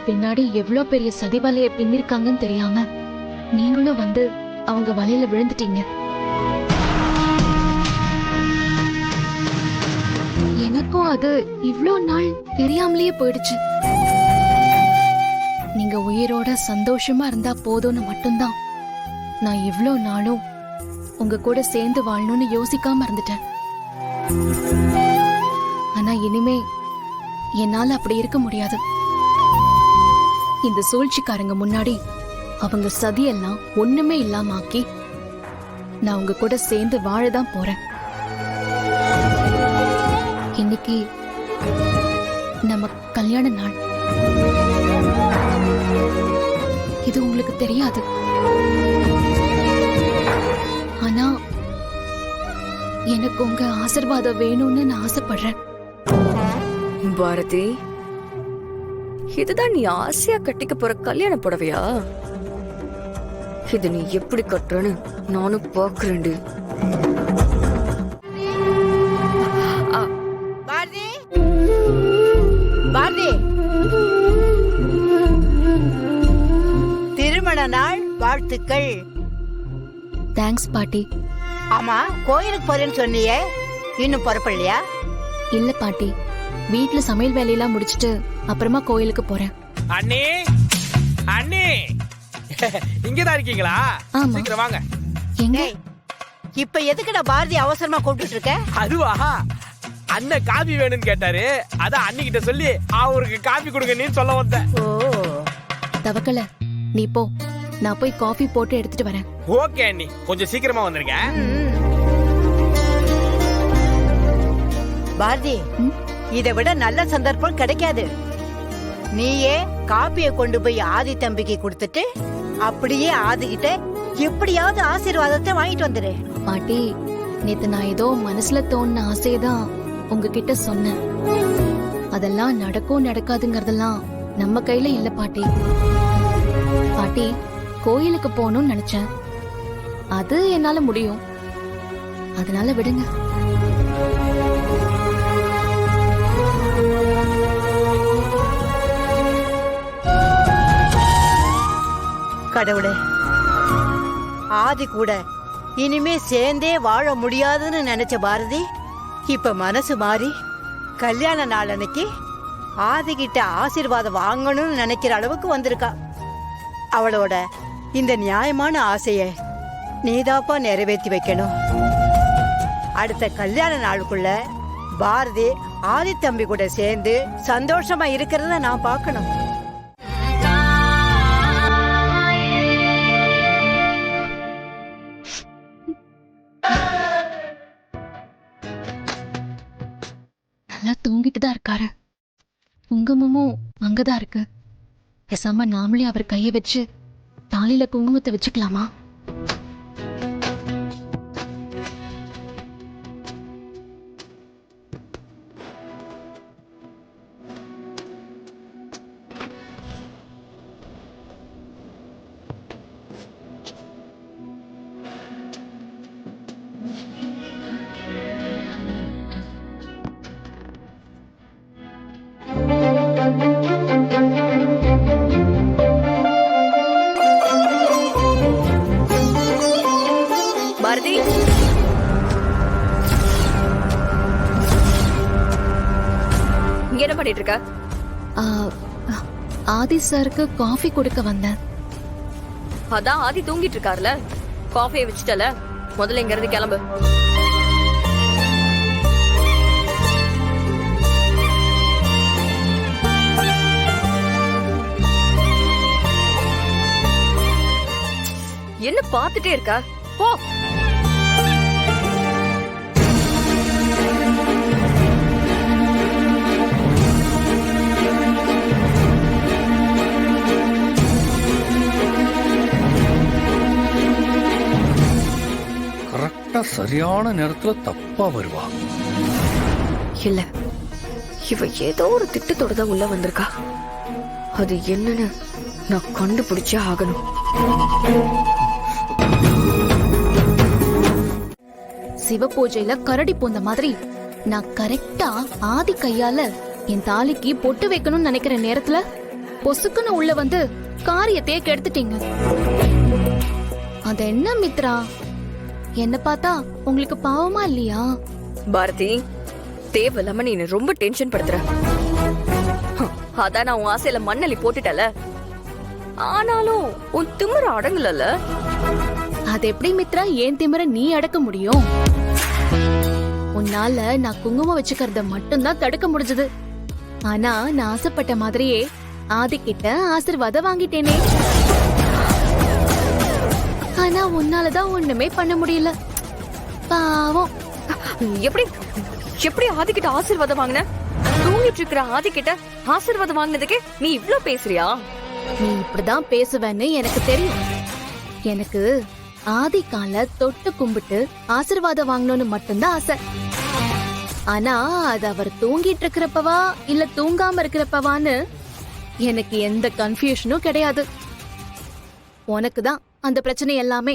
பின்னாடி எவ்வளவு பெரிய சதி வலைய பின்னிருக்காங்கன்னு தெரியாம நீங்களும் வந்து அவங்க வலையில விழுந்துட்டீங்க. எனக்கும் அது இவ்ளோ நாள் தெரியாமலேயே போயிடுச்சு. நீங்க உயிரோட சந்தோஷமா இருந்தா போதும்னு மட்டும்தான் நான் இவ்ளோ நாளும் உங்க கூட சேர்ந்து வாழணும்னு யோசிக்காம இருந்துட்டேன். ஆனா இனிமே என்னால அப்படி இருக்க முடியாது. இந்த சூழ்ச்சிக்காரங்க முன்னாடி அவங்க சதியெல்லாம் ஒண்ணுமே இல்லாம ஆக்கி நான் உங்க கூட சேர்ந்து வாழதான் போறேன். இன்னைக்கு நம்ம கல்யாண நாள். இது உங்களுக்கு தெரியாது. ஆனா எனக்கு உங்க ஆசீர்வாதம் வேணும்னு நான் ஆசைப்படுறேன். பாரதி, இதுதான் நீ ஆசையா கட்டிக்க போற கல்யாண புடவையா? இது நீ எப்படி கட்டுறன்னு நானும் பாக்குறேன்டி. பாரதி, பாரதி, திருமண நாள் வாழ்த்துக்கள். தேங்க்ஸ் பாட்டி. ஆமா, கோயிலுக்கு போறேன்னு சொன்னியே, இன்னும் புறப்படலையா? இல்ல பாட்டி, வீட்ல சமையல் வேலையெல்லாம் முடிச்சிட்டு அப்புறமா கோயிலுக்கு போறேன். அண்ணே, அண்ணே, இங்கதான் இருக்கீங்களா? ஆமா. சீக்கிரம் வாங்க. எங்க? இப்ப எதுக்குடா பாரதி அவசரமா கூப்பிட்டு இருக்க? அதுவா, அண்ணன் காபி வேணும்னு கேட்டாரு. அதான் அண்ணிக்கிட்ட சொல்லி அவருக்கு காபி கொடுங்கன்னு சொல்ல வந்தேன். ஓ, தவக்கல, நீ போ, நான் போய் காஃபி போட்டு எடுத்துட்டு வரேன். ஓகே அண்ணி, கொஞ்சம் சீக்கிரமா வந்துருங்க. பாரதி, இதை விட நல்ல சந்தர்ப்பம் கிடைக்காது. நீயே காப்பியை கொண்டு போய் ஆதி தம்பிக்கு கொடுத்துட்டு அப்படியே ஆதிக்கிட்ட எப்படியாவது ஆசீர்வாதத்தை வாங்கிட்டு வந்துரு. பாட்டி, நேத்து நான் ஏதோ மனசுல தோணுன ஆசையதான் உங்ககிட்ட சொன்னேன். அதெல்லாம் நடக்கும் நடக்காதுங்கறதெல்லாம் நம்ம கையில இல்ல பாட்டி. பாட்டி, கோயிலுக்கு போகணும்னு நினைச்சேன். அது என்னால முடியும். அதனால விடுங்க. கடவுளே, ஆதி கூட இனிமே சேர்ந்தே வாழ முடியாதுன்னு நினைச்ச பாரதி இப்ப மனசு மாறி கல்யாண நாள் அன்னைக்கு ஆதி கிட்ட ஆசீர்வாதம் வாங்கணும்னு நினைக்கிற அளவுக்கு வந்திருக்கா. அவளோட இந்த நியாயமான ஆசைய நீதாப்பா நிறைவேற்றி வைக்கணும். அடுத்த கல்யாண நாளுக்குள்ள பாரதி ஆதி தம்பி கூட சேர்ந்து சந்தோஷமா இருக்கிறத நான் பார்க்கணும். நல்லா தூங்கிட்டு தான் இருக்காரு. குங்குமமும் அங்கதான் இருக்கு. பேசாம நாமளே அவர் கைய வச்சு தாலியில குங்குமத்தை வச்சுக்கலாமா? பாரதி, இங்க என்ன பண்ணிட்டு இருக்க? ஆதி சாருக்கு காஃபி கொடுக்க வந்தேன். அதான் ஆதி தூங்கிட்டு இருக்காருல, காஃபியை வச்சுட்டல, முதல்ல இங்க இருந்து கிளம்பு. என்ன பாத்துட்டே இருக்கா? போ. கரெக்டா சரியான நேரத்துல தப்பா வருவா. இல்ல, இவ ஏதோ ஒரு திட்டத்தோட தான் உள்ள வந்திருக்கா. அது என்னன்னு நான் கண்டுபிடிச்சே ஆகணும். சிவ பூஜையில கரடி போந்த மாதிரி நான் கரெக்டா ஆதி கையால என் தாலிக்கு பொட்டு வைக்கணும்னு நினைக்கிற நேரத்துல பொசுக்குன்னு உள்ள வந்து காரியத்தையே கெடுத்துட்டீங்க. அது என்ன மித்ரா, என்ன பார்த்தா உங்களுக்கு பாவமா இல்லையா? பாரதி, தேவையில்லாம நீ என்னை ரொம்ப டென்ஷன் படுத்துற. அதான் நான் உன் ஆசையில மண்ணலி போட்டுட்டல. ஆனாலும் உன் திமிர அடங்கலல. அது எப்படி மித்ரா ஏன் திமிர நீ அடக்க முடியும்? உன்னால நான் குங்குமம் வச்சுக்கிறத மட்டும்தான் தடுக்க முடிஞ்சது. ஆனா நான் ஆசைப்பட்ட மாதிரியே ஆதிக்கிட்ட ஆசீர்வாதம் வாங்கிட்டேனே. ஆனா உன்னாலதான் ஒண்ணுமே பண்ண முடியல. பாவம். எப்படி எப்படி ஆதிக்கிட்ட ஆசீர்வாதம் வாங்கின? தூங்கிட்டு இருக்கிற ஆதிக்கிட்ட ஆசீர்வாதம் வாங்கினதுக்கே நீ இவ்ளோ பேசுறியா? நீ இப்படிதான் பேசுவேன்னு எனக்கு தெரியும். எனக்கு ஆதி கால தொட்டு கும்பிட்டு ஆசீர்வாதம் வாங்கணும்னு மட்டும்தான் ஆசை. ஆனா அது அவர் தூங்கிட்டு இருக்கிறப்பவா இல்ல தூங்காம இருக்கிறப்பவான்னு எனக்கு எந்த கன்ஃபியூஷனும் கிடையாது. உனக்கு தான் அந்த பிரச்சனை எல்லாமே.